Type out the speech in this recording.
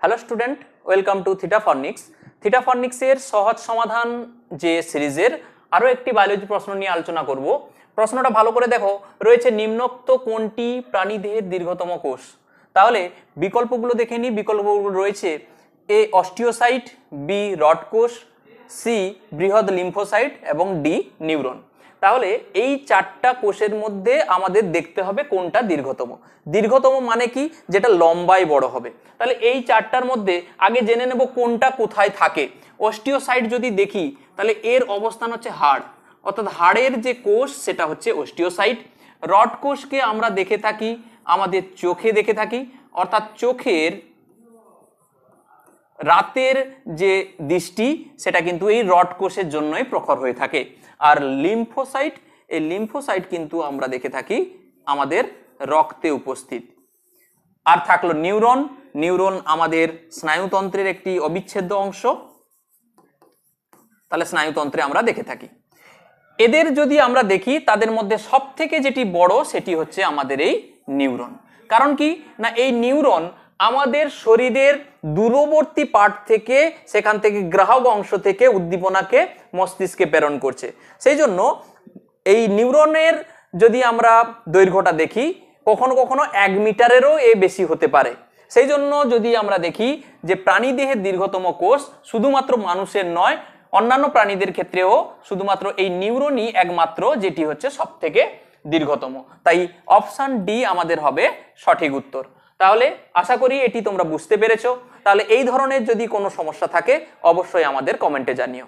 Hello student, welcome to theta phonics. Theta ফনিক্সের সহজ সমাধান যে সিরিজের আরও একটি বায়োলজি প্রশ্ন নিয়ে আলোচনা করব। প্রশ্নটা ভালো করে দেখো, রয়েছে নিম্নোক্ত কোনটি প্রাণীদেহের দীর্ঘতম কোষ? তাহলে বিকল্পগুলো দেখে নিই। বিকল্পগুলো রয়েছে এ অস্টিওসাইট, বি রড কোষ, সি বৃহৎ লিম্ফোসাইট এবং ডি নিউরন। তাহলে এই চারটা কোষের মধ্যে আমাদের দেখতে হবে কোনটা দীর্ঘতম। দীর্ঘতম মানে কি? যেটা লম্বায় বড় হবে। তাহলে এই চারটার মধ্যে আগে জেনে নেব কোনটা কোথায় থাকে। অস্টিওসাইট যদি দেখি তাহলে এর অবস্থান হচ্ছে হাড়, অর্থাৎ হাড়ের যে কোষ সেটা হচ্ছে অস্টিওসাইট। রড কোষকে আমরা দেখে থাকি আমাদের চোখে দেখে থাকি, অর্থাৎ চোখের রাতের যে দৃষ্টি সেটা কিন্তু এই রড কোষের জন্যই প্রখর হয়ে থাকে। আর লিম্ফোসাইট, এই লিম্ফোসাইট কিন্তু আমরা দেখে থাকি আমাদের রক্তে উপস্থিত। আর থাকলো নিউরন। নিউরন আমাদের স্নায়ুতন্ত্রের একটি অবিচ্ছেদ্য অংশ, তাহলে স্নায়ুতন্ত্রে আমরা দেখে থাকি। এদের যদি আমরা দেখি তাদের মধ্যে সব থেকে যেটি বড় সেটি হচ্ছে আমাদের এই নিউরন। কারণ কি না, এই নিউরন আমাদের শরীরের দূরবর্তী পার্ট থেকে, সেখান থেকে গ্রাহক অংশ থেকে উদ্দীপনাকে মস্তিষ্কে প্রেরণ করছে। সেই জন্য এই নিউরনের যদি আমরা দৈর্ঘ্যটা দেখি, কখনো কখনো 1 মিটারেরও বেশি হতে পারে। সেই জন্য যদি আমরা দেখি যে প্রাণীদেহের দীর্ঘতম কোষ শুধুমাত্র মানুষের নয়, অন্যান্য প্রাণীদের ক্ষেত্রেও শুধুমাত্র এই নিউরনই একমাত্র যেটি হচ্ছে সব থেকে দীর্ঘতম। তাই অপশন ডি আমাদের হবে সঠিক উত্তর। তাহলে আশা করি এটি তোমরা বুঝতে পেরেছো। তাহলে এই ধরনের যদি কোনো সমস্যা থাকে অবশ্যই আমাদের কমেন্টে জানিও।